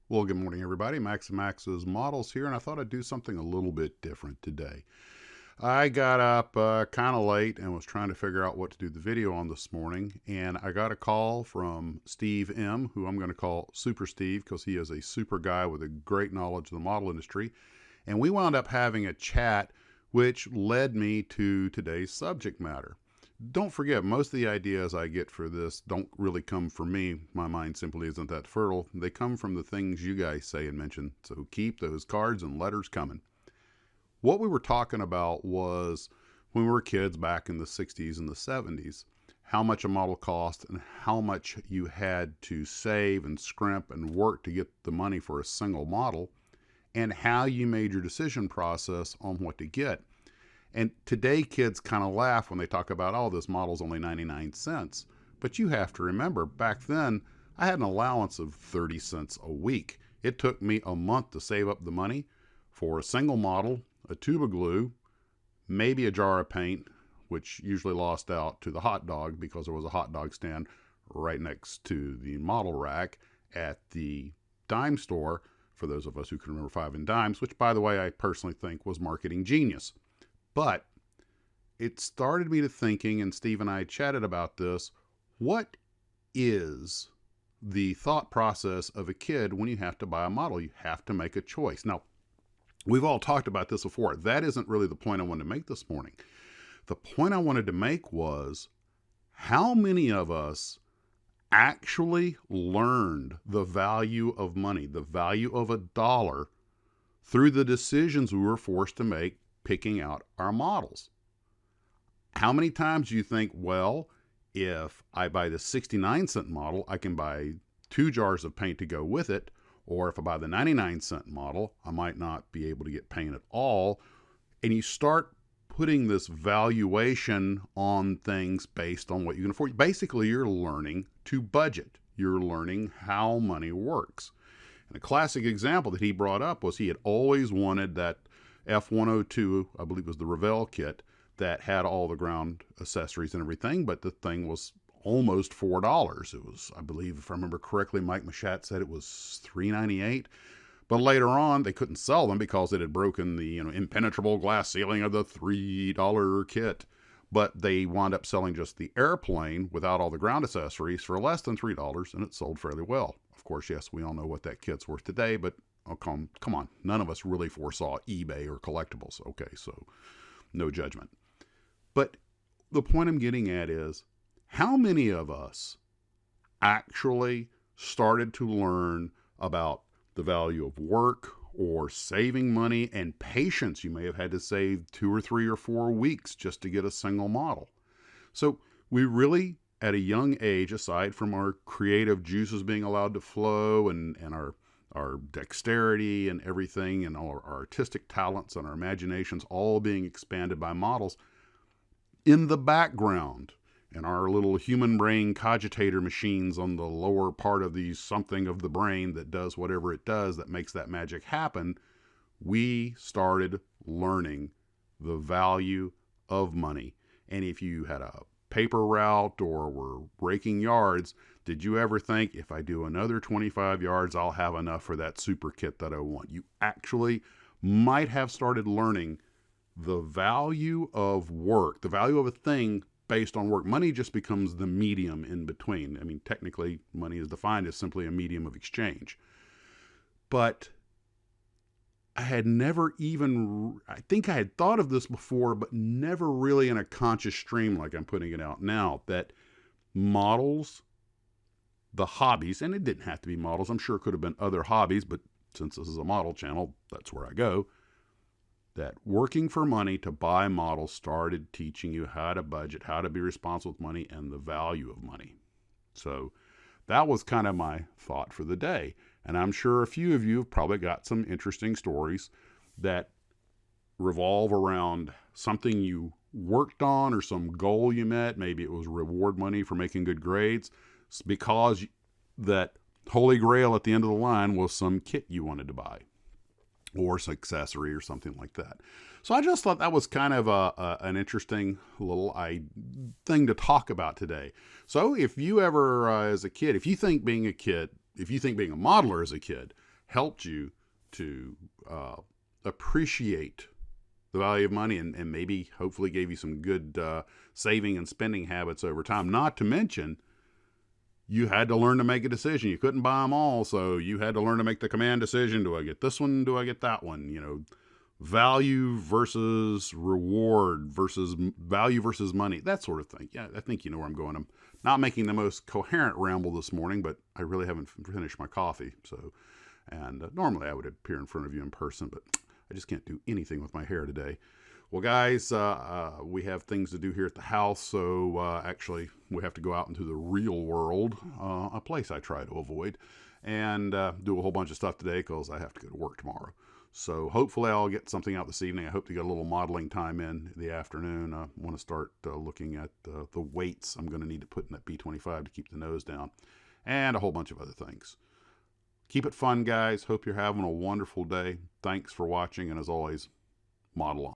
Well, good morning, everybody. Max and Max's Models here, and I thought I'd do something a little bit different today. I got up kind of late and was trying to figure out what to do the video on this morning, and I got a call from Steve M., who I'm going to call Super Steve because he is a super guy with a great knowledge of the model industry. And we wound up having a chat, which led me to today's subject matter. Don't forget, most of the ideas I get for this don't really come from me. My mind simply isn't that fertile. They come from the things you guys say and mention. So keep those cards and letters coming. What we were talking about was when we were kids back in the 60s and the 70s, how much a model cost and how much you had to save and scrimp and work to get the money for a single model, and how you made your decision process on what to get. And today, kids kind of laugh when they talk about, oh, this model's only 99 cents. But you have to remember, back then, I had an allowance of 30 cents a week. It took me a month to save up the money for a single model, a tube of glue, maybe a jar of paint, which usually lost out to the hot dog because there was a hot dog stand right next to the model rack at the dime store, for those of us who can remember 5 and dimes, which, by the way, I personally think was marketing genius. But it started me to thinking, and Steve and I chatted about this. What is the thought process of a kid when you have to buy a model? You have to make a choice. Now, we've all talked about this before. That isn't really the point I wanted to make this morning. The point I wanted to make was how many of us actually learned the value of money, the value of a dollar, through the decisions we were forced to make picking out our models. How many times do you think, well, if I buy the 69-cent model, I can buy 2 jars of paint to go with it, or if I buy the 99-cent model, I might not be able to get paint at all. And you start putting this valuation on things based on what you can afford. Basically, you're learning to budget. You're learning how money works. And a classic example that he brought up was he had always wanted that F102, I believe was the Revell kit, that had all the ground accessories and everything, but the thing was almost $4. It was, I believe, if I remember correctly, Mike Machat said it was $3.98. But later on, they couldn't sell them because it had broken the impenetrable glass ceiling of the $3 kit. But they wound up selling just the airplane without all the ground accessories for less than $3, and it sold fairly well. Of course, yes, we all know what that kit's worth today, but oh, come on. None of us really foresaw eBay or collectibles. Okay, so no judgment. But the point I'm getting at is, how many of us actually started to learn about the value of work or saving money and patience? You may have had to save 2 or 3 or 4 weeks just to get a single model. So we really, at a young age, aside from our creative juices being allowed to flow and our dexterity and everything and all our artistic talents and our imaginations all being expanded by models, in the background, and our little human brain cogitator machines on the lower part of the something of the brain that does whatever it does that makes that magic happen, we started learning the value of money. And if you had a paper route or were raking yards, did you ever think, if I do another 25 yards, I'll have enough for that super kit that I want? You actually might have started learning the value of work, the value of a thing based on work. Money just becomes the medium in between. I mean, technically, money is defined as simply a medium of exchange. But I had never even, I think I had thought of this before, but never really in a conscious stream like I'm putting it out now, that models, the hobbies, and it didn't have to be models. I'm sure it could have been other hobbies, but since this is a model channel, that's where I go. That working for money to buy models started teaching you how to budget, how to be responsible with money, and the value of money. So that was kind of my thought for the day. And I'm sure a few of you have probably got some interesting stories that revolve around something you worked on or some goal you met. Maybe it was reward money for making good grades. It's because that holy grail at the end of the line was some kit you wanted to buy, or accessory or something like that. So I just thought that was kind of an interesting little thing to talk about today. So if you ever, as a kid, if you think being a modeler as a kid helped you to appreciate the value of money, and maybe hopefully gave you some good saving and spending habits over time. Not to mention, you had to learn to make a decision. You couldn't buy them all, so you had to learn to make the command decision. Do I get this one? Do I get that one? You know, value versus reward versus value versus money, that sort of thing. Yeah, I think you know where I'm going. I'm not making the most coherent ramble this morning, but I really haven't finished my coffee. So, and normally I would appear in front of you in person, but I just can't do anything with my hair today. Well, guys, we have things to do here at the house, so actually we have to go out into the real world, a place I try to avoid, and do a whole bunch of stuff today because I have to go to work tomorrow. So hopefully I'll get something out this evening. I hope to get a little modeling time in the afternoon. I want to start looking at the weights I'm going to need to put in that B25 to keep the nose down, and a whole bunch of other things. Keep it fun, guys. Hope you're having a wonderful day. Thanks for watching, and as always, model on.